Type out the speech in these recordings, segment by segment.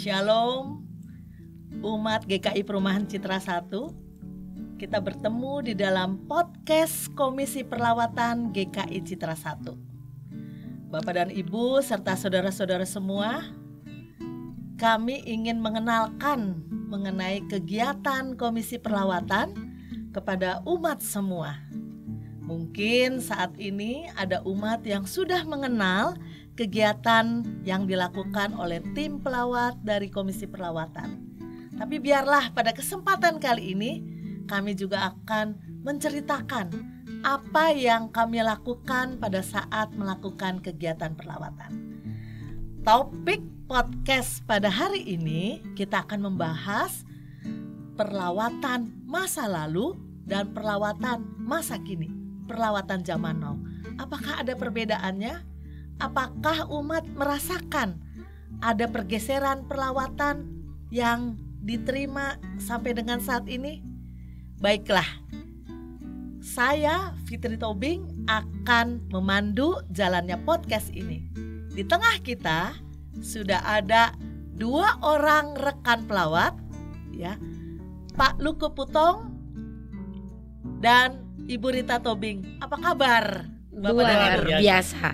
Shalom umat GKI Perumahan Citra 1. Kita bertemu di dalam podcast Komisi Perlawatan GKI Citra 1. Bapak dan Ibu serta saudara-saudara semua, kami ingin mengenalkan mengenai kegiatan Komisi Perlawatan kepada umat semua. Mungkin saat ini ada umat yang sudah mengenal kegiatan yang dilakukan oleh tim pelawat dari Komisi Perlawatan. Tapi biarlah pada kesempatan kali ini kami juga akan menceritakan apa yang kami lakukan pada saat melakukan kegiatan perlawatan. Topik podcast pada hari ini kita akan membahas perlawatan masa lalu dan perlawatan masa kini, perlawatan zaman now. Apakah ada perbedaannya? Apakah umat merasakan ada pergeseran perlawatan yang diterima sampai dengan saat ini? Baiklah, saya Fitri Tobing akan memandu jalannya podcast ini. Di tengah kita sudah ada 2 orang rekan pelawat, ya, Pak Luku Putong dan Ibu Rita Tobing. Apa kabar, Bapak dan Ibu? Luar biasa.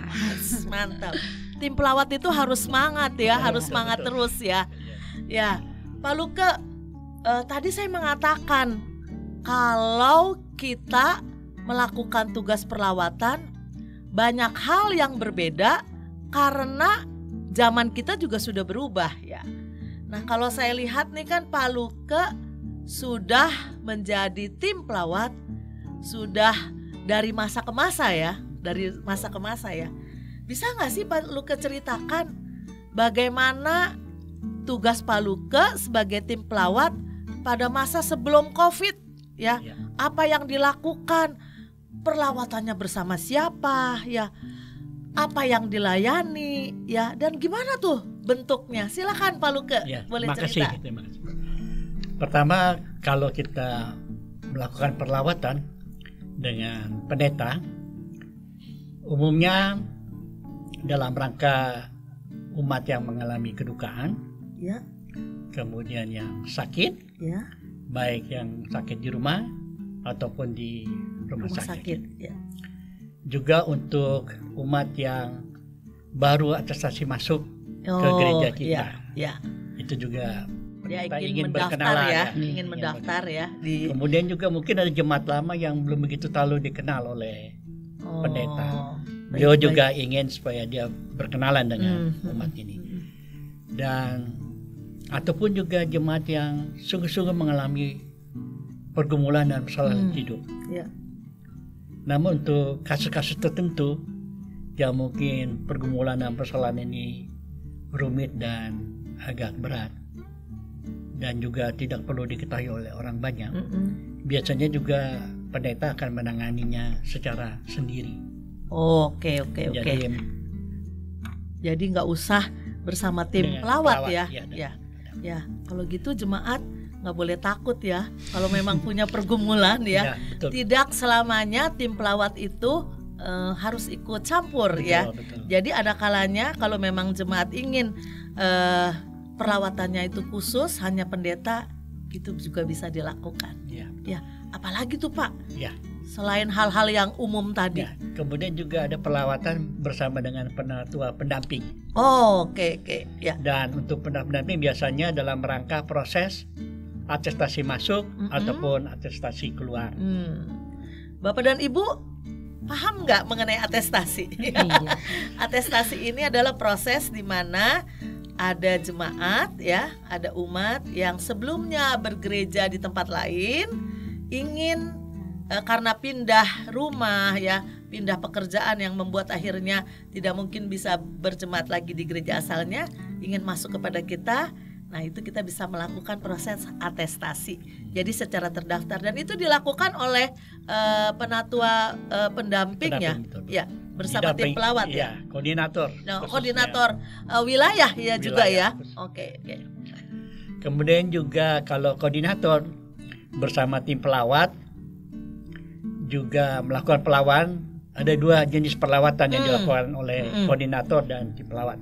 Mantap. Tim pelawat itu harus semangat ya, harus semangat terus ya. Ya, Pak Luke, tadi saya mengatakan kalau kita melakukan tugas perlawatan banyak hal yang berbeda karena zaman kita juga sudah berubah ya. Nah, kalau saya lihat nih kan Pak Luke sudah menjadi tim pelawat sudah dari masa ke masa ya, dari masa ke masa ya. Bisa nggak sih Pak Luke ceritakan bagaimana tugas Pak Luke sebagai tim pelawat pada masa sebelum COVID ya? Apa yang dilakukan, perlawatannya bersama siapa ya, apa yang dilayani ya, dan gimana tuh bentuknya? Silakan Pak Luke, boleh cerita. Terima kasih. Pertama, kalau kita melakukan perlawatan dengan pendeta, umumnya dalam rangka umat yang mengalami kedukaan, ya, kemudian yang sakit, ya, baik yang sakit di rumah ataupun di rumah sakit. Ya. Juga untuk umat yang baru atestasi masuk ke gereja kita, ya. Itu juga ya, ingin mendaftar ya, ingin mendaftar ya. Kemudian juga mungkin ada jemaat lama yang belum begitu terlalu dikenal oleh pendeta. Beliau juga ingin supaya dia berkenalan dengan umat ini. Dan ataupun juga jemaat yang sungguh-sungguh mengalami pergumulan dan persoalan hidup. Ya. Namun untuk kasus-kasus tertentu yang mungkin pergumulan dan persoalan ini rumit dan agak berat dan juga tidak perlu diketahui oleh orang banyak, biasanya juga pendeta akan menanganinya secara sendiri. Oke. Jadi nggak usah bersama tim pelawat ya. Ya, kalau gitu jemaat nggak boleh takut ya. Kalau memang punya pergumulan ya, tidak selamanya tim pelawat itu harus ikut campur ya. Betul. Jadi ada kalanya kalau memang jemaat ingin perlawatannya itu khusus hanya pendeta, gitu juga bisa dilakukan. Ya, apalagi tuh Pak? Ya. Selain hal-hal yang umum tadi. Ya, kemudian juga ada perlawatan bersama dengan penatua pendamping. Oke. Ya. Dan untuk pendamping biasanya dalam rangka proses atestasi masuk ataupun atestasi keluar. Bapak dan Ibu paham nggak mengenai atestasi? Atestasi ini adalah proses di mana ada jemaat ya, ada umat yang sebelumnya bergereja di tempat lain, ingin karena pindah rumah ya, pindah pekerjaan yang membuat akhirnya tidak mungkin bisa berjemaat lagi di gereja asalnya, ingin masuk kepada kita. Nah, itu kita bisa melakukan proses atestasi. Jadi secara terdaftar, dan itu dilakukan oleh penatua pendamping ya. Betul. Ya, bersama tim pelawat ya. Koordinator. Koordinator wilayah ya juga ya. Oke. Kemudian juga kalau koordinator bersama tim pelawat juga melakukan perlawan, ada 2 jenis perlawatan yang dilakukan oleh koordinator dan tim pelawat.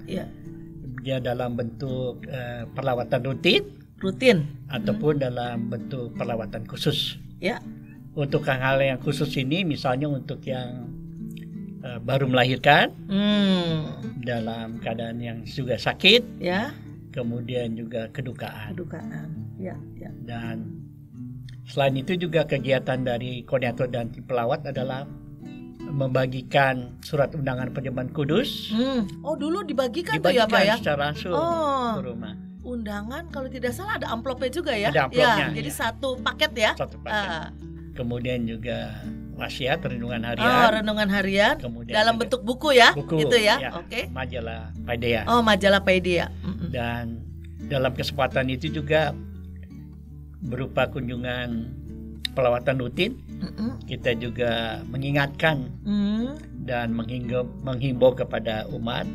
dia dalam bentuk perlawatan rutin ataupun dalam bentuk perlawatan khusus. Ya. Untuk hal-hal yang khusus ini, misalnya untuk yang baru melahirkan, dalam keadaan yang juga sakit, ya. Kemudian juga kedukaan. Ya. Dan selain itu juga kegiatan dari koordinator dan tim pelawat adalah membagikan surat undangan perjamuan kudus. Oh, dulu dibagikan tuh ya Pak ya? Secara langsung ke rumah. Undangan kalau tidak salah ada amplopnya juga ya? Ada amplopnya. Ya, jadi satu paket ya? Satu paket. Kemudian juga wasiat renungan harian. Oh, renungan harian. Kemudian dalam bentuk buku ya? Buku. Itu ya? Ya. Oke. Majalah Paideia. Oh, majalah Paideia. Dan dalam kesempatan itu juga berupa kunjungan pelawatan rutin, kita juga mengingatkan dan menghimbau kepada umat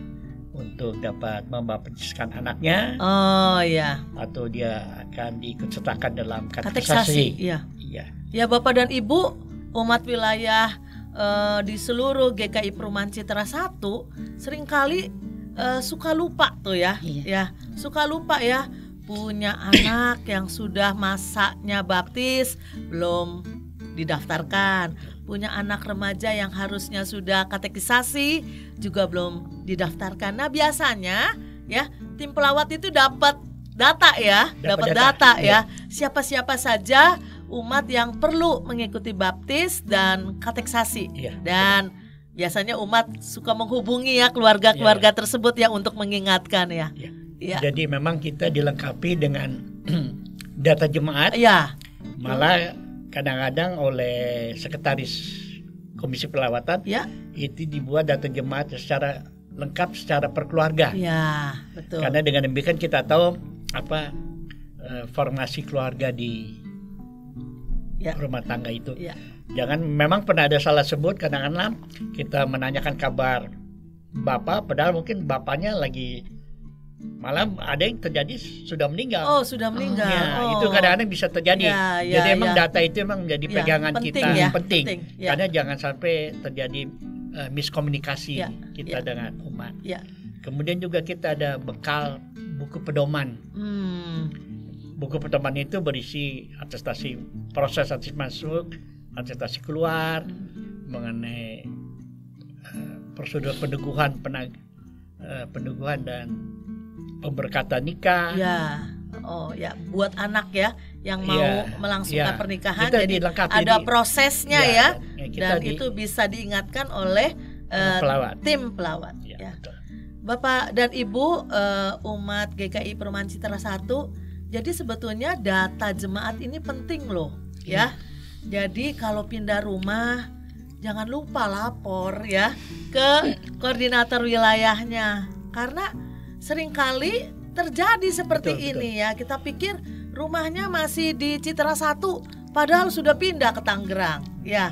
untuk dapat membaptiskan anaknya. Oh ya. Atau dia akan diikutsertakan dalam katekisasi. Iya. Ya Bapak dan Ibu, umat wilayah di seluruh GKI Perumahan Citra 1 seringkali suka lupa tuh ya. Ya, suka lupa ya. Punya anak yang sudah masanya baptis belum didaftarkan, punya anak remaja yang harusnya sudah katekisasi juga belum didaftarkan. Nah biasanya ya tim pelawat itu dapat data ya, dapat data ya. Siapa-siapa saja umat yang perlu mengikuti baptis dan katekisasi. Dan biasanya umat suka menghubungi ya keluarga-keluarga tersebut ya untuk mengingatkan ya. Ya. Jadi memang kita dilengkapi dengan data jemaat. Ya. Malah kadang-kadang oleh sekretaris komisi pelawatan itu dibuat data jemaat secara lengkap secara per keluarga. Ya, betul. Karena dengan demikian kita tahu apa formasi keluarga di rumah tangga itu. Jangan, memang pernah ada salah sebut kadang-kadang kita menanyakan kabar bapak, padahal mungkin bapaknya lagi, malah ada yang terjadi sudah meninggal. Oh, sudah meninggal. Itu kadang-kadang bisa terjadi. Jadi emang data itu emang menjadi pegangan penting, kita, penting. Ya. Karena jangan sampai terjadi miskomunikasi kita dengan umat. Kemudian juga kita ada bekal buku pedoman. Buku pedoman itu berisi atestasi proses atestasi masuk, atestasi keluar, mengenai prosedur peneguhan dan pemberkatan nikah. Buat anak ya yang mau melangsungkan pernikahan, kita jadi ada prosesnya dan itu bisa diingatkan oleh tim pelawat. Bapak dan Ibu umat GKI Perumahan Citra 1, jadi sebetulnya data jemaat ini penting loh ya. Jadi kalau pindah rumah jangan lupa lapor ya ke koordinator wilayahnya, karena seringkali terjadi seperti ini ya. Kita pikir rumahnya masih di Citra 1 padahal sudah pindah ke Tangerang ya.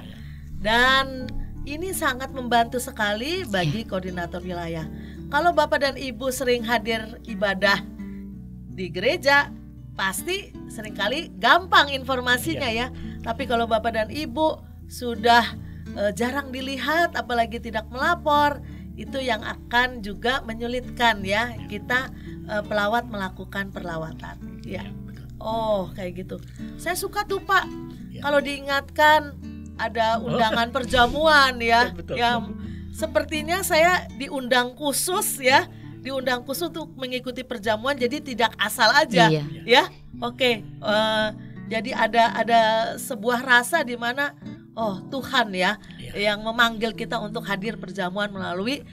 Dan ini sangat membantu sekali bagi koordinator wilayah. Kalau Bapak dan Ibu sering hadir ibadah di gereja, pasti seringkali gampang informasinya ya. Tapi kalau Bapak dan Ibu sudah jarang dilihat, apalagi tidak melapor, itu yang akan juga menyulitkan ya kita pelawat melakukan perlawatan. Oh, kayak gitu. Saya suka tuh Pak, kalau diingatkan ada undangan perjamuan ya, yang sepertinya saya diundang khusus ya, diundang khusus untuk mengikuti perjamuan, jadi tidak asal aja ya. Oke. Jadi ada sebuah rasa di mana Tuhan ya yang memanggil kita untuk hadir perjamuan melalui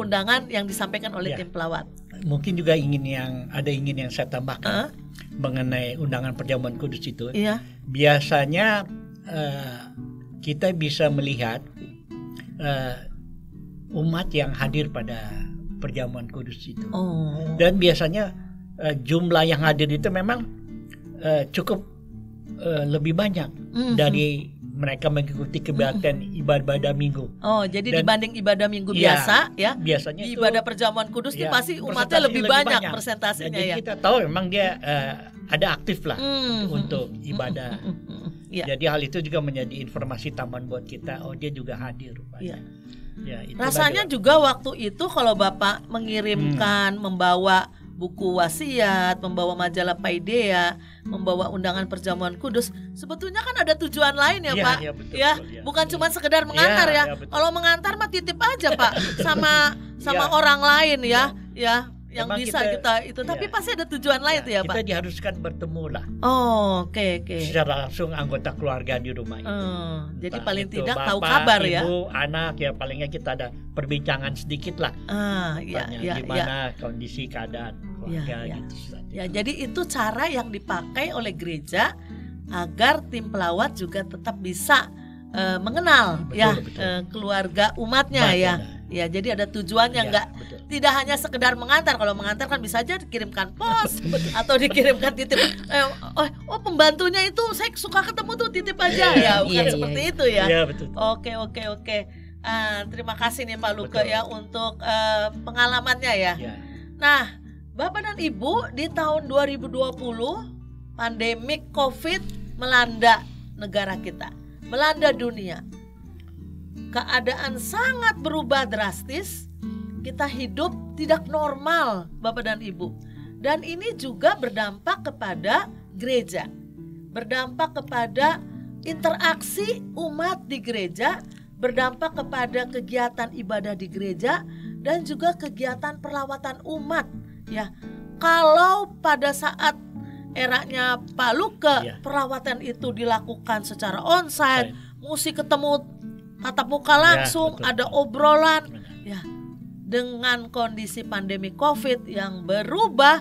undangan yang disampaikan oleh tim pelawat. Mungkin juga ingin yang saya tambahkan mengenai undangan perjamuan kudus itu. Biasanya kita bisa melihat umat yang hadir pada perjamuan kudus itu. Dan biasanya jumlah yang hadir itu memang cukup lebih banyak dari mereka mengikuti kegiatan ibadah minggu. Jadi dibanding ibadah minggu biasa ya. Biasanya di ibadah perjamuan kudus itu pasti umatnya lebih banyak persentasenya. Jadi kita tahu memang dia ada aktif lah untuk ibadah. Jadi hal itu juga menjadi informasi tambahan buat kita. Dia juga hadir rupanya. Ya, rasanya juga waktu itu kalau Bapak mengirimkan, membawa buku wasiat, membawa majalah Paideia, membawa undangan perjamuan kudus, sebetulnya kan ada tujuan lain ya, Pak. Ya, betul, ya, betul, ya. Bukan cuma sekedar mengantar ya. Kalau mengantar mah titip aja, Pak, sama orang lain ya. Yang memang bisa kita itu, tapi pasti ada tujuan lain tuh ya, Pak. Kita diharuskan bertemu lah. Oh, oke. Secara langsung anggota keluarga di rumah itu. Jadi paling tidak Bapak, tahu kabar ibu, ya. Anak ya, palingnya kita ada perbincangan sedikit lah. Gimana kondisi keadaan keluarga gitu. Ya, jadi itu cara yang dipakai oleh gereja agar tim pelawat juga tetap bisa mengenal betul. Keluarga umatnya ya. Ya, jadi ada tujuannya, tidak hanya sekedar mengantar. Kalau mengantar kan bisa aja dikirimkan pos atau dikirimkan titip. Pembantunya itu saya suka ketemu tuh, titip aja ya, bukan seperti itu ya. Iya, betul. Oke. Terima kasih nih Pak Luke ya untuk pengalamannya ya. Nah, Bapak dan Ibu, di tahun 2020 pandemik COVID melanda negara kita, melanda dunia. Keadaan sangat berubah drastis. Kita hidup tidak normal, Bapak dan Ibu. Dan ini juga berdampak kepada gereja, berdampak kepada interaksi umat di gereja, berdampak kepada kegiatan ibadah di gereja, dan juga kegiatan perlawatan umat. Ya, kalau pada saat eranya Pak Luke, perlawatan itu dilakukan secara onsite, mesti ketemu tatap muka langsung, ada obrolan. Ya, dengan kondisi pandemi COVID yang berubah,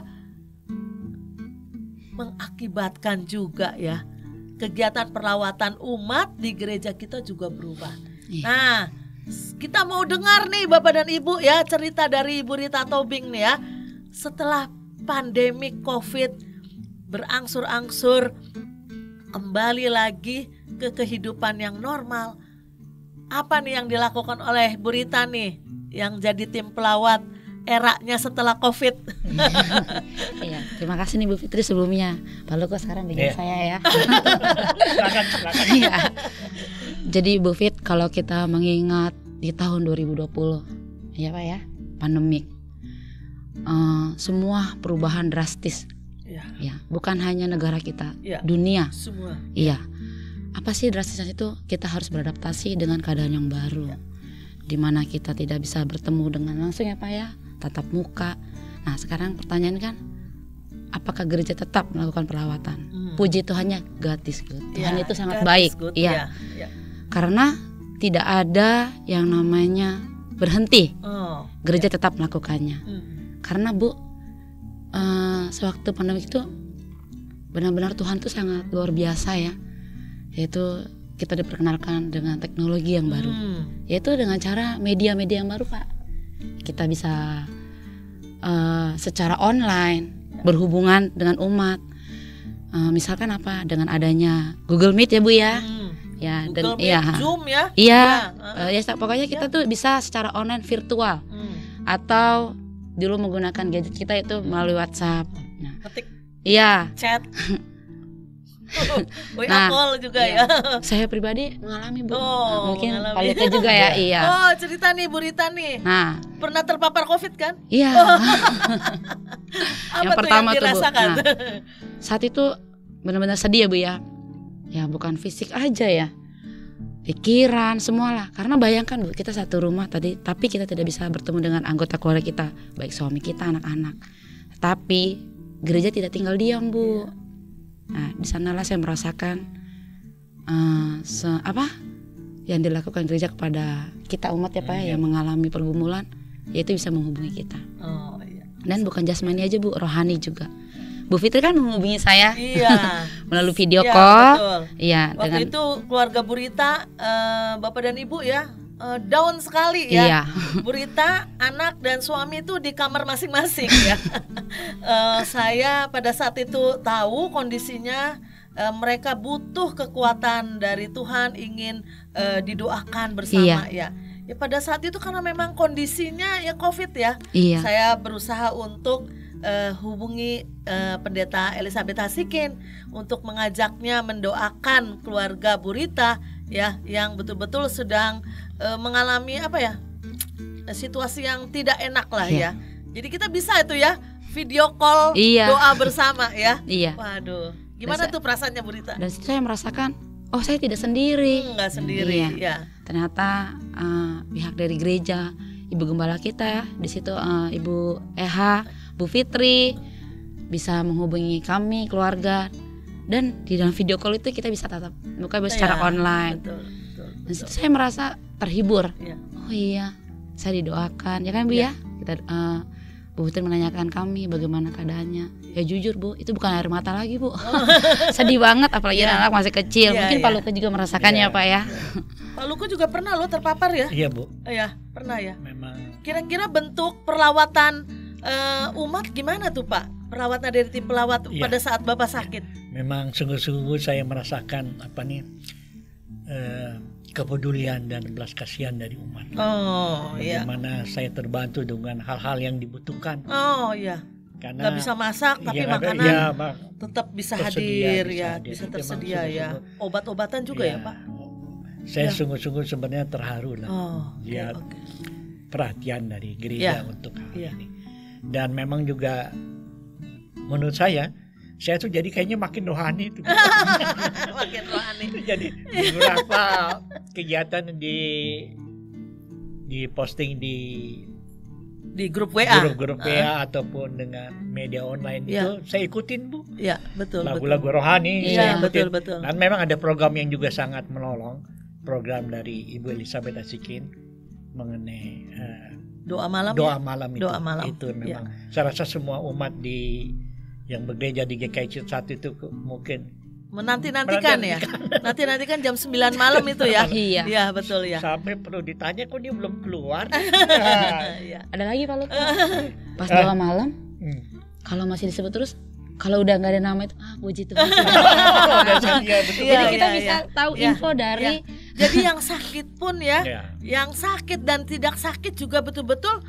mengakibatkan juga ya kegiatan perlawatan umat di gereja kita juga berubah. Nah, kita mau dengar nih Bapak dan Ibu ya, cerita dari Ibu Rita Tobing nih ya. Setelah pandemi COVID berangsur-angsur kembali lagi ke kehidupan yang normal, apa nih yang dilakukan oleh Bu Rita nih yang jadi tim pelawat eranya setelah COVID? Iya, terima kasih nih Bu Fitri sebelumnya. Pak Luke sekarang bikin saya ya. Silakan. Iya. Jadi Bu Fit, kalau kita mengingat di tahun 2020, ya Pak ya, pandemik, semua perubahan drastis. Ya, bukan hanya negara kita, dunia. Semua. Iya. Apa sih drastisnya itu? Kita harus beradaptasi dengan keadaan yang baru, di mana kita tidak bisa bertemu dengan langsung ya Pak ya, tatap muka. Nah sekarang pertanyaan kan, apakah gereja tetap melakukan perlawatan? Puji Tuhannya, God is good. Tuhan itu sangat baik. Iya. Karena tidak ada yang namanya berhenti. Gereja tetap melakukannya. Karena Bu, sewaktu pandemi itu benar-benar Tuhan itu sangat luar biasa ya. Yaitu kita diperkenalkan dengan teknologi yang baru, yaitu dengan cara media-media yang baru Pak. Kita bisa secara online berhubungan dengan umat. Misalkan apa, dengan adanya Google Meet ya Bu ya. Ya, Google dan Meet, Zoom ya. Iya. Ya pokoknya kita tuh bisa secara online virtual. Atau dulu menggunakan gadget kita itu melalui WhatsApp. Nah, ketik. Iya. Chat. Call juga ya. Saya pribadi mengalami Bu. Mungkin mengalami. Pak Luke juga ya. Iya. Cerita nih Bu Rita nih. Nah, pernah terpapar COVID kan? Iya. Yang pertama tuh Bu. Nah, saat itu benar-benar sedih ya Bu ya. Ya bukan fisik aja ya, pikiran semualah. Karena bayangkan Bu, kita satu rumah tadi, tapi kita tidak bisa bertemu dengan anggota keluarga kita, baik suami kita, anak-anak. Tapi gereja tidak tinggal diam Bu. Nah, di sanalah saya merasakan yang dilakukan gereja kepada kita umat ya Pak yang mengalami pergumulan, yaitu bisa menghubungi kita. Dan bukan jasmani aja Bu, rohani juga. Bu Fitri kan menghubungi saya melalui video call. Iya. Waktu itu keluarga Bu Rita, Bapak dan Ibu ya, down sekali ya. Iya. Bu Rita, anak dan suami itu di kamar masing-masing ya. Saya pada saat itu tahu kondisinya, mereka butuh kekuatan dari Tuhan, ingin didoakan bersama ya. Ya pada saat itu karena memang kondisinya ya COVID ya. Saya berusaha untuk hubungi Pendeta Elizabeth Hasikin untuk mengajaknya mendoakan keluarga Bu Rita ya, yang betul-betul sedang mengalami apa ya, situasi yang tidak enak lah ya. Jadi kita bisa itu ya video call doa bersama ya. Waduh, gimana tuh perasaannya Bu Rita? Dan saya merasakan, oh saya tidak sendiri. Nggak sendiri ya. Ternyata pihak dari gereja, Ibu Gembala kita ya, di situ Ibu Eha, Bu Fitri bisa menghubungi kami keluarga, dan di dalam video call itu kita bisa tatap muka secara online. Betul. Dan situ saya merasa terhibur. Oh iya, saya didoakan ya kan Bu ya. Kita Bu Fitri menanyakan kami bagaimana keadaannya. Ya jujur Bu, itu bukan air mata lagi Bu. Sedih banget, apalagi anak masih kecil. Mungkin Pak Luka juga merasakannya Pak ya. Pak Luka juga pernah loh terpapar ya? Iya Bu. Iya, pernah ya. Memang. Kira-kira bentuk perlawatan umat gimana tuh Pak? Perawatan dari tim pelawat pada saat Bapak sakit. Memang sungguh-sungguh saya merasakan kepedulian dan belas kasihan dari umat. Bagaimana saya terbantu dengan hal-hal yang dibutuhkan. Karena nggak bisa masak tapi makanan tetap bisa hadir, bisa tersedia ya. Obat-obatan juga ya Pak. Saya sungguh-sungguh sebenarnya terharu lah lihat perhatian dari gereja untuk hal ini. Dan memang juga menurut saya tuh jadi kayaknya makin rohani itu. Makin rohani. Jadi beberapa kegiatan di posting di grup WA, ataupun dengan media online itu saya ikutin Bu. Iya, betul. Lagu-lagu rohani. Iya, betul. Dan memang ada program yang juga sangat menolong, program dari Ibu Elizabeth Asikin mengenai doa malam. Itu memang saya rasa semua umat yang bergereja di GKI 1 itu mungkin menanti-nantikan ya. Nanti-nantikan jam 9 malam itu ya. Iya, betul ya. Sampai perlu ditanya kok dia belum keluar. Ada lagi Pak Luka. Pas doa malam, kalau masih disebut terus, kalau udah nggak ada nama itu, puji Tuhan. Jadi kita bisa tahu info dari. Jadi yang sakit pun yang sakit dan tidak sakit juga betul-betul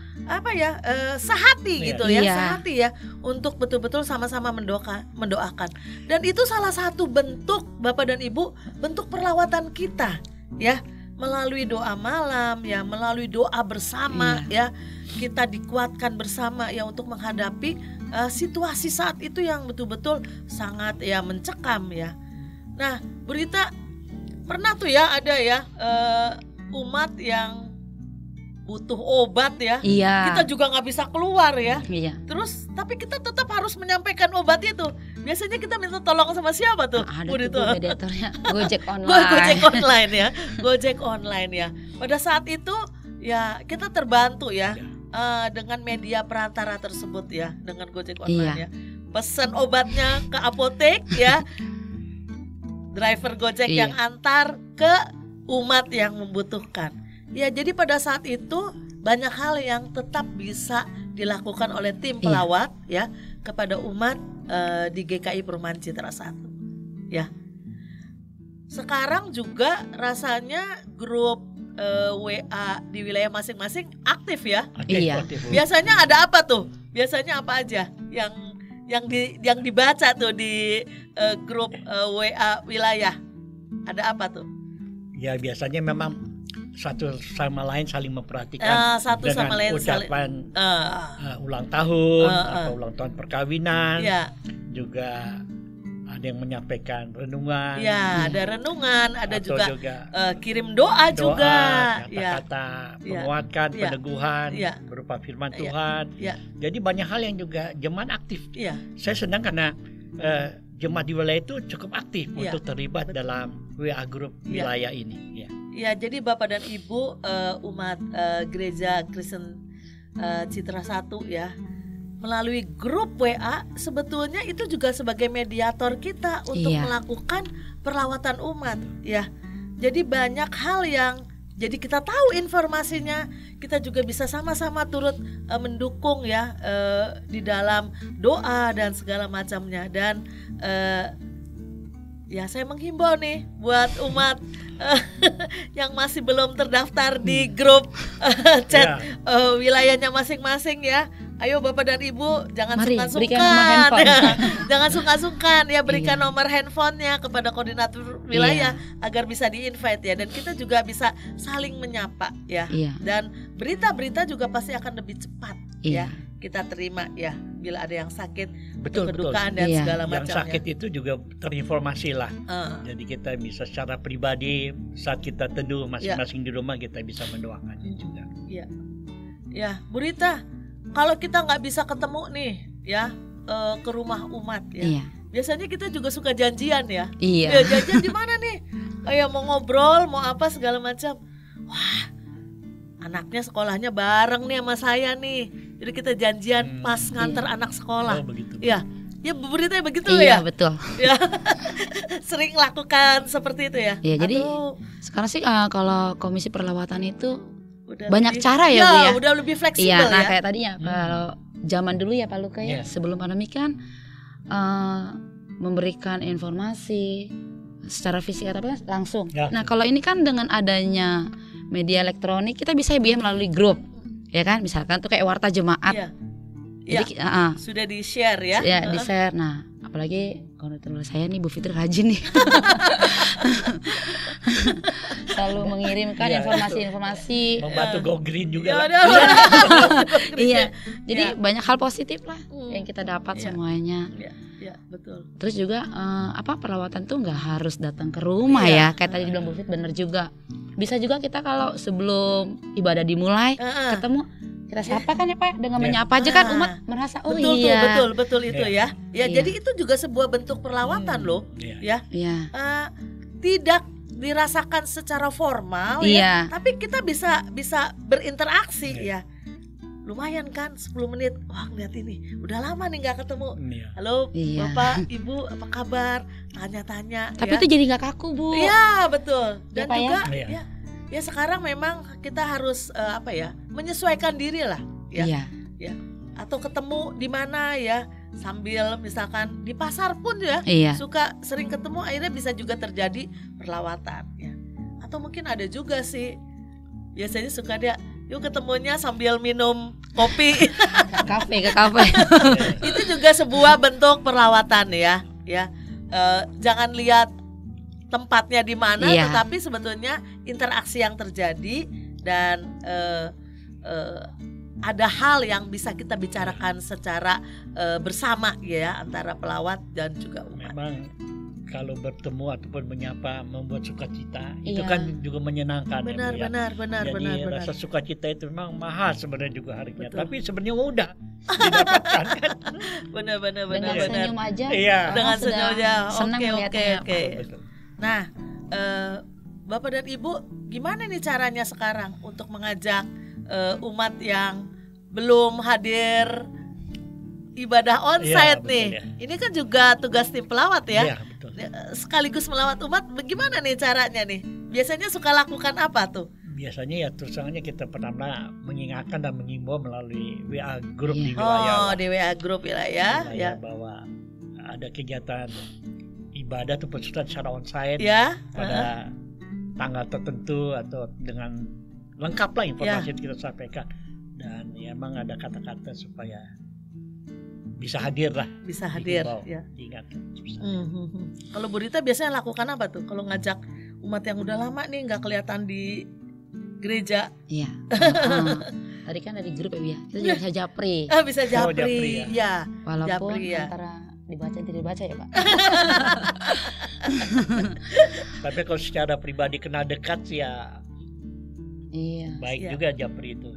sehati gitu ya, sehati ya, untuk betul-betul sama-sama mendoakan. Dan itu salah satu bentuk Bapak dan Ibu, bentuk perlawatan kita ya, melalui doa malam ya, melalui doa bersama ya, kita dikuatkan bersama ya untuk menghadapi situasi saat itu yang betul-betul sangat ya mencekam ya. Nah, Bu Rita, pernah tuh ya ada ya umat yang butuh obat ya. Kita juga nggak bisa keluar ya. Terus tapi kita tetap harus menyampaikan obat itu. Biasanya kita minta tolong sama siapa tuh? Ada tuh mediatornya, Gojek online. Gojek online ya. Pada saat itu ya kita terbantu ya dengan media perantara tersebut ya, dengan Gojek online ya. Pesan obatnya ke apotek ya. Driver Gojek yang antar ke umat yang membutuhkan. Ya, jadi pada saat itu banyak hal yang tetap bisa dilakukan oleh tim pelawat ya kepada umat di GKI Perumahan Citra 1 ya. Sekarang juga rasanya grup WA di wilayah masing-masing aktif ya. Aktif. Biasanya ada apa tuh? Biasanya apa aja yang dibaca tuh di grup WA wilayah? Ada apa tuh? Ya biasanya memang satu sama lain saling memperhatikan dengan ucapan ulang tahun atau ulang tahun perkawinan. Juga ada yang menyampaikan renungan. Ada renungan, ada juga kirim doa juga. Kata-kata penguatkan, peneguhan berupa firman Tuhan. Jadi banyak hal yang juga jemaat aktif. Saya senang karena jemaat di wilayah itu cukup aktif untuk terlibat dalam WA grup wilayah ini. Ya, jadi Bapak dan Ibu umat Gereja Kristen Citra 1 ya, melalui grup WA sebetulnya itu juga sebagai mediator kita untuk melakukan perlawatan umat ya. Jadi banyak hal yang jadi kita tahu informasinya, kita juga bisa sama-sama turut mendukung ya di dalam doa dan segala macamnya. Dan ya saya menghimbau nih buat umat yang masih belum terdaftar di grup chat wilayahnya masing-masing ya, Ayo Bapak dan Ibu, jangan Mari, sungkan-sungkan berikan nomor handphone. ya. Jangan sungkan-sungkan ya, berikan Iya. nomor handphonenya kepada koordinator wilayah agar bisa di-invite ya, dan kita juga bisa saling menyapa ya. Iya. Dan berita-berita juga pasti akan lebih cepat ya Iya. kita terima ya, bila ada yang sakit, Betul, betul. kedukaan dan Iya. segala Yang macamnya. sakit itu juga terinformasi lah. Eh, Jadi kita bisa secara pribadi saat kita teduh masing-masing di rumah kita bisa mendoakannya juga. ya, Bu Rita, kalau kita nggak bisa ketemu nih ya ke rumah umat ya, Iya. biasanya kita juga suka janjian ya. Iya. Ya, janjian di mana nih? Kayak mau ngobrol, mau apa segala macam. Wah, anaknya sekolahnya bareng nih sama saya nih. Jadi kita janjian pas nganter anak sekolah. Oh, begitu. Ya, ya Bu Rita begitu Iya, ya. betul. Ya. Sering lakukan seperti itu ya. Iya, jadi Aduh, sekarang sih kalau komisi perlawatan itu udah banyak lebih- cara ya, Bu ya. udah lebih fleksibel Iya, nah ya. kayak tadinya kalau zaman dulu ya Pak Luka ya, Iya. sebelum pandemi kan memberikan informasi secara fisik atau apa langsung. Ya. Nah kalau ini kan dengan adanya media elektronik kita bisa ya melalui grup, ya kan? Misalkan tuh kayak warta jemaat. Iya. Jadi Sudah di-share ya. ya di share. Nah apalagi koordinator saya nih Bu Fitri rajin nih. Selalu mengirimkan Iya. informasi-informasi. Membantu Go Green juga Ya, lah. udah. Iya. Jadi Ya. banyak hal positif lah Hmm. yang kita dapat Iya. semuanya. Ya, betul. Terus juga perawatan tuh nggak harus datang ke rumah Iya. ya. Kayak tadi bilang Bu Fit bener juga. Bisa juga kita kalau sebelum ibadah dimulai Heeh. ketemu kita sapa kan ya Pak, dengan Iya. menyapa aja kan Ah. umat merasa oh Betul tuh, iya. betul itu ya. Ya, Iya. jadi itu juga sebuah bentuk perlawatan loh. Iya. Ya. Iya. Tidak dirasakan secara formal Iya. ya, tapi kita bisa berinteraksi ya. Lumayan kan 10 menit. Wah, lihat ini. Udah lama nih nggak ketemu. Iya. Halo, Iya. Bapak, Ibu, apa kabar? Tanya-tanya Tapi ya. itu jadi nggak kaku Bu. Iya, betul. Dan Pak, ya? juga Iya. ya sekarang memang kita harus menyesuaikan diri lah ya. Iya. Atau ketemu di mana ya, sambil misalkan di pasar pun ya. Iya. Suka sering ketemu, akhirnya bisa juga terjadi perlawatan ya. Atau mungkin ada juga sih biasanya suka dia yuk ketemunya sambil minum kopi. Ke kafe. Itu juga sebuah bentuk perlawatan ya. Jangan lihat tempatnya di mana, Iya. tetapi sebetulnya interaksi yang terjadi dan ada hal yang bisa kita bicarakan secara bersama ya, antara pelawat dan juga umat. Memang kalau bertemu ataupun menyapa membuat sukacita itu Iya. kan juga menyenangkan Benar, ya, Bu, ya. benar. Jadi benar. rasa sukacita itu memang mahal sebenarnya juga harganya. Betul. Tapi sebenarnya mudah didapatkan kan. Benar. Dengan senyum aja. Iya. Dengan sudah senyum aja. senang Oke. melihatnya. Betul. Nah, Bapak dan Ibu, gimana nih caranya sekarang untuk mengajak umat yang belum hadir ibadah onsite Iya, betul, nih? ya. Ini kan juga tugas tim pelawat ya. Iya, betul. Sekaligus melawat umat, bagaimana nih caranya nih? Biasanya suka lakukan apa tuh? Biasanya ya terus terangnya kita pertama mengingatkan dan mengimbau melalui WA grup Iya. di wilayah. Oh, lah. di WA grup wilayah Wilayah ya. bahwa ada kegiatan ibadah ataupun secara onsite Ya. pada tanggal tertentu atau dengan lengkap lah informasi yang kita sampaikan, dan ya, emang ada kata-kata supaya bisa hadir lah, Bisa hadir dihimbau, ya. diingatkan. Kalau Bu Rita biasanya lakukan apa tuh? Kalau ngajak umat yang udah lama nih nggak kelihatan di gereja, Iya. Tadi kan dari grup ya Bu ya. Kita juga bisa japri. Bisa japri, japri ya. Walaupun Japri, ya. antara dibaca tidak dibaca ya Pak. Tapi kalau secara pribadi kenal dekat sih ya Iya. baik Iya. juga japri itu.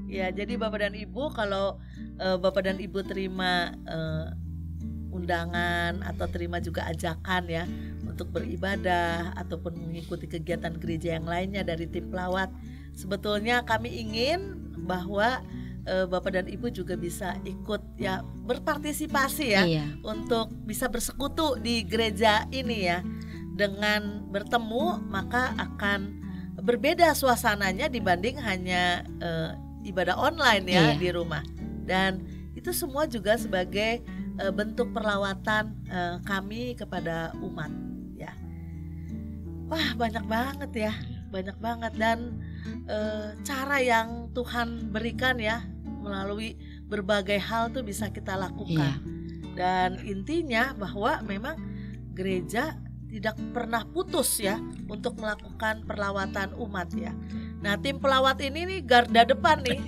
Ya, jadi Bapak dan Ibu kalau Bapak dan Ibu terima undangan atau terima juga ajakan ya untuk beribadah ataupun mengikuti kegiatan gereja yang lainnya dari tim pelawat, sebetulnya kami ingin bahwa Bapak dan Ibu juga bisa ikut ya, berpartisipasi ya, Iya. untuk bisa bersekutu di gereja ini ya. Dengan bertemu maka akan berbeda suasananya dibanding hanya ibadah online ya, Iya. di rumah. Dan itu semua juga sebagai bentuk perlawatan kami kepada umat ya. Wah, banyak banget ya, banyak banget. Dan cara yang Tuhan berikan ya melalui berbagai hal tuh bisa kita lakukan. Dan intinya bahwa memang gereja tidak pernah putus ya untuk melakukan perlawatan umat ya. Nah, tim pelawat ini nih garda depan nih,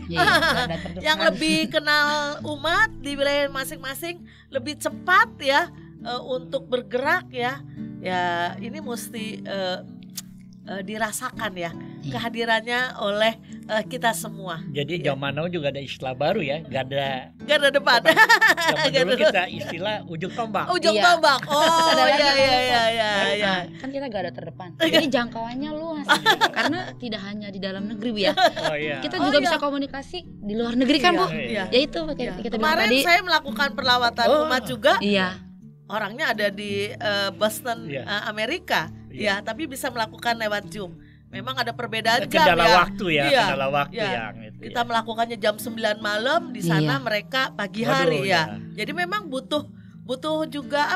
yang lebih kenal umat di wilayah masing-masing, lebih cepat ya untuk bergerak ya. Ya ini mesti dirasakan ya kehadirannya oleh kita semua. Jadi zaman now juga ada istilah baru ya, garda depan. Zaman dulu kita istilah ujung tombak. Tombak. Oh iya. Kan kita garda terdepan. Jadi jangkauannya luas. Karena tidak hanya di dalam negeri ya. Oh iya. Kita juga bisa komunikasi di luar negeri kan, Bu? Iya. Ya itu kita bilang kemarin tadi. saya melakukan perlawatan umat juga. Iya. Orangnya ada di Boston, Amerika. Ya, tapi bisa melakukan lewat Zoom. Memang ada perbedaan jam kendala ya. waktu ya, kendala waktu yang itu. Kita melakukannya jam 9 malam, di sana mereka pagi hari ya. Jadi memang butuh juga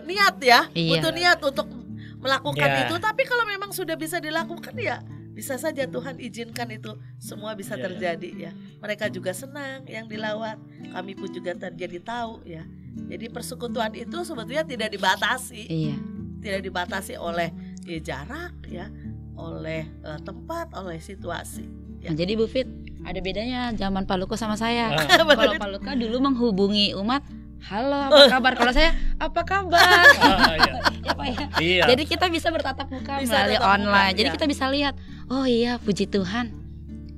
niat ya. Butuh niat untuk melakukan itu, tapi kalau memang sudah bisa dilakukan ya bisa saja Tuhan izinkan itu semua bisa terjadi ya. Mereka juga senang yang dilawat, kami pun juga terjadi tahu ya. Jadi persekutuan itu sebetulnya tidak dibatasi. Tidak dibatasi oleh jarak ya, oleh tempat, oleh situasi ya. Nah, jadi Bu Fit, ada bedanya zaman Pak Luko sama saya. Kalau Pak Luko dulu menghubungi umat, halo apa kabar? Kalau saya apa kabar? Ya Pak ya. Iya. Jadi kita bisa bertatap muka melalui online. Jadi kita bisa lihat, oh iya puji Tuhan,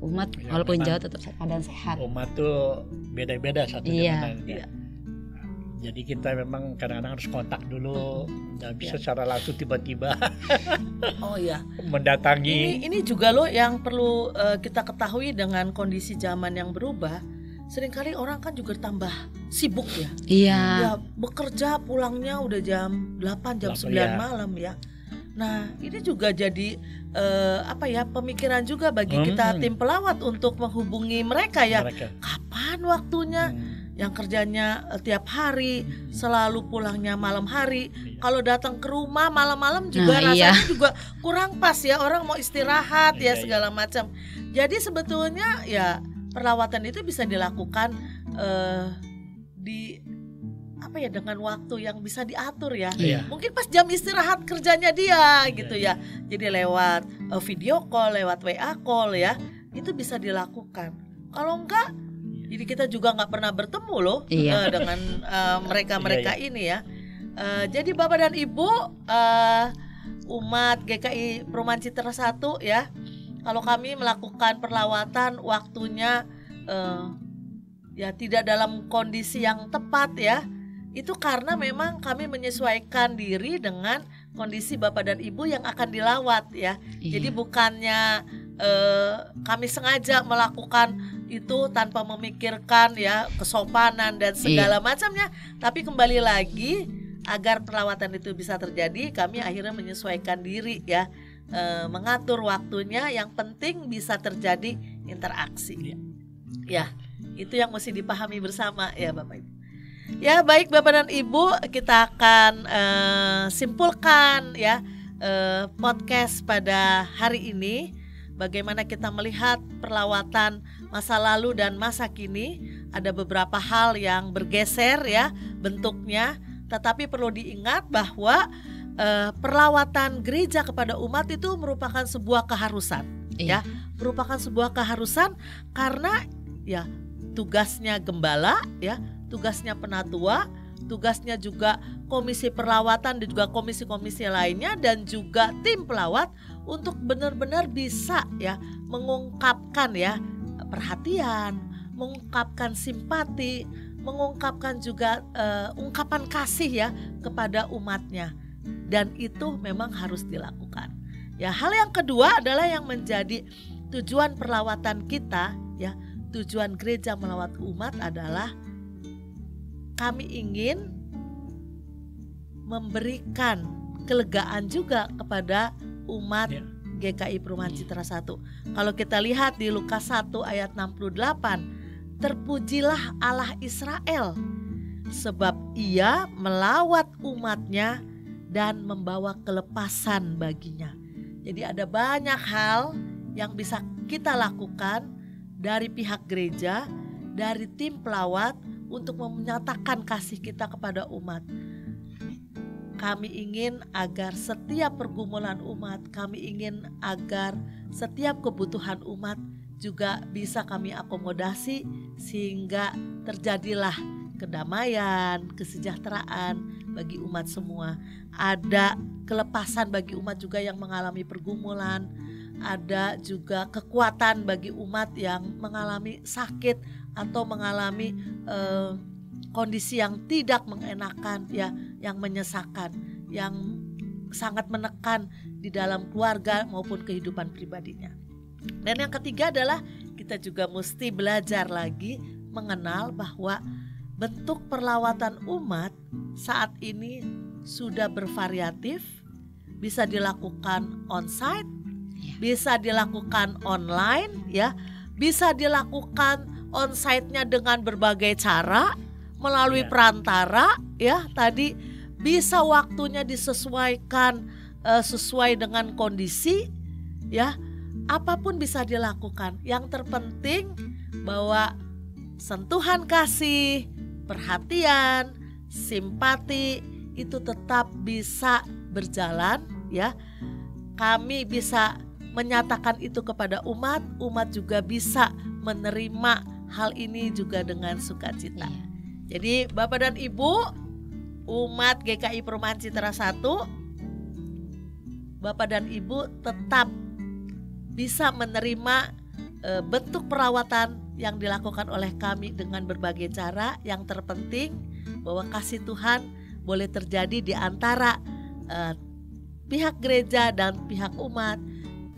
umat walaupun jauh tetap keadaan sehat. Umat tuh beda-beda satu dengan lain. Jadi kita memang kadang-kadang harus kontak dulu, nggak bisa secara langsung tiba-tiba. Mendatangi. Ini juga loh yang perlu kita ketahui dengan kondisi zaman yang berubah. Seringkali orang kan juga tambah sibuk ya. Ya bekerja pulangnya udah jam 8 jam 9 malam ya. Nah ini juga jadi pemikiran juga bagi kita tim pelawat untuk menghubungi mereka ya. Kapan waktunya? Yang kerjanya tiap hari, selalu pulangnya malam hari. Kalau datang ke rumah malam-malam juga rasanya juga kurang pas ya. Orang mau istirahat segala macam. Jadi sebetulnya ya perlawatan itu bisa dilakukan dengan waktu yang bisa diatur ya. Mungkin pas jam istirahat kerjanya dia gitu ya. Jadi lewat video call, lewat WA call ya, itu bisa dilakukan. Kalau enggak, jadi kita juga nggak pernah bertemu loh dengan mereka ini ya. Jadi Bapak dan Ibu umat GKI Perumahan Citra 1 ya, kalau kami melakukan perlawatan waktunya tidak dalam kondisi yang tepat ya, itu karena memang kami menyesuaikan diri dengan kondisi Bapak dan Ibu yang akan dilawat ya. Jadi bukannya kami sengaja melakukan itu tanpa memikirkan ya kesopanan dan segala macamnya, tapi kembali lagi agar perlawatan itu bisa terjadi, kami akhirnya menyesuaikan diri ya, mengatur waktunya. Yang penting bisa terjadi interaksi ya, itu yang mesti dipahami bersama ya Bapak Ibu. Ya baik Bapak dan Ibu, kita akan simpulkan ya podcast pada hari ini. Bagaimana kita melihat perlawatan masa lalu dan masa kini. Ada beberapa hal yang bergeser ya bentuknya, tetapi perlu diingat bahwa perlawatan gereja kepada umat itu merupakan sebuah keharusan ya, merupakan sebuah keharusan karena ya tugasnya gembala ya, tugasnya penatua, tugasnya juga komisi perlawatan dan juga komisi-komisi lainnya dan juga tim pelawat untuk benar-benar bisa ya mengungkapkan ya perhatian, mengungkapkan simpati, mengungkapkan juga ungkapan kasih ya kepada umatnya, dan itu memang harus dilakukan. Ya, hal yang kedua adalah yang menjadi tujuan perlawatan kita ya, tujuan gereja melawat umat adalah kami ingin memberikan kelegaan juga kepada umat GKI Perumahan Citra 1. Kalau kita lihat di Lukas 1 ayat 68, terpujilah Allah Israel sebab ia melawat umatnya dan membawa kelepasan baginya. Jadi ada banyak hal yang bisa kita lakukan dari pihak gereja, dari tim pelawat untuk menyatakan kasih kita kepada umat. Kami ingin agar setiap pergumulan umat, kami ingin agar setiap kebutuhan umat juga bisa kami akomodasi sehingga terjadilah kedamaian, kesejahteraan bagi umat semua. Ada kelepasan bagi umat juga yang mengalami pergumulan, ada juga kekuatan bagi umat yang mengalami sakit atau mengalami kondisi yang tidak mengenakan, ya, yang menyesakan, yang sangat menekan di dalam keluarga maupun kehidupan pribadinya. Dan yang ketiga adalah kita juga mesti belajar lagi mengenal bahwa bentuk perlawatan umat saat ini sudah bervariatif, bisa dilakukan onsite, bisa dilakukan online, ya, bisa dilakukan onsite-nya dengan berbagai cara melalui perantara, ya, tadi bisa waktunya disesuaikan sesuai dengan kondisi, ya, apapun bisa dilakukan. Yang terpenting bahwa sentuhan kasih, perhatian, simpati itu tetap bisa berjalan, ya. Kami bisa menyatakan itu kepada umat, umat juga bisa menerima hal ini juga dengan sukacita. Jadi Bapak dan Ibu, umat GKI Perumahan Citra 1, Bapak dan Ibu tetap bisa menerima bentuk perawatan yang dilakukan oleh kami dengan berbagai cara. Yang terpenting bahwa kasih Tuhan boleh terjadi di antara pihak gereja dan pihak umat.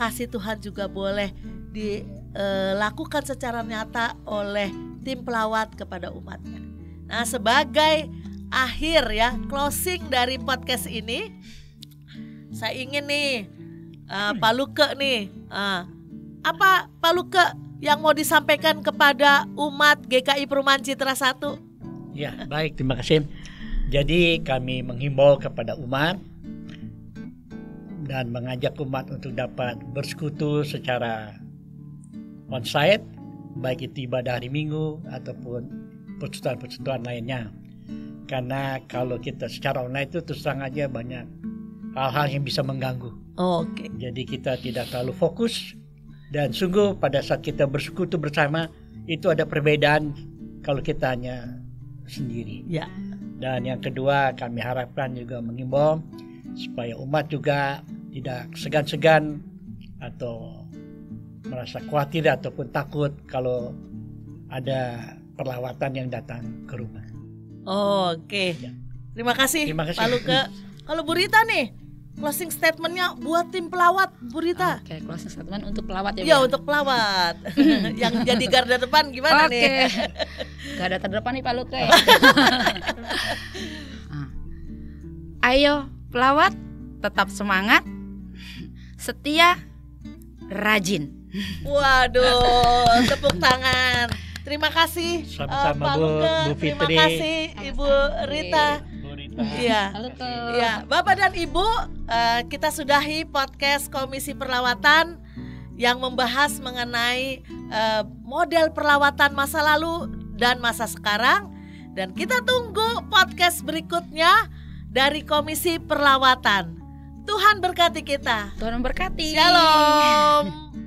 Kasih Tuhan juga boleh dilakukan secara nyata oleh tim pelawat kepada umatnya. Nah, sebagai akhir, ya, closing dari podcast ini, saya ingin nih Pak Luke nih, apa Pak Luke yang mau disampaikan kepada umat GKI Perumahan Citra 1? Ya, baik, terima kasih. Jadi kami menghimbau kepada umat dan mengajak umat untuk dapat bersekutu secara onsite, baik itu ibadah hari Minggu ataupun persekutuan lainnya. Karena kalau kita secara online itu terus terang aja banyak hal-hal yang bisa mengganggu. Oke. Jadi kita tidak terlalu fokus, dan sungguh pada saat kita bersekutu bersama itu ada perbedaan kalau kita hanya sendiri. Ya. Dan yang kedua, kami harapkan juga mengimbau supaya umat juga tidak segan-segan atau merasa khawatir ataupun takut kalau ada perlawatan yang datang ke rumah. Oke. Ya. Terima kasih Pak Luke. Kalau Bu Rita nih, closing statementnya buat tim pelawat, Bu Rita. Oke, closing statement untuk pelawat ya. Ya, untuk pelawat. Yang jadi garda depan gimana nih? Garda terdepan nih Pak Luke. Ayo pelawat, tetap semangat, setia, rajin. Waduh, tepuk tangan. Terima kasih Sama-sama Pak Luke. Bu Terima Fitri. kasih Ibu Rita. Iya. Ya, Bapak dan Ibu, kita sudahi podcast Komisi Perlawatan yang membahas mengenai model perlawatan masa lalu dan masa sekarang. Dan kita tunggu podcast berikutnya dari Komisi Perlawatan. Tuhan berkati kita. Tuhan memberkati. Shalom.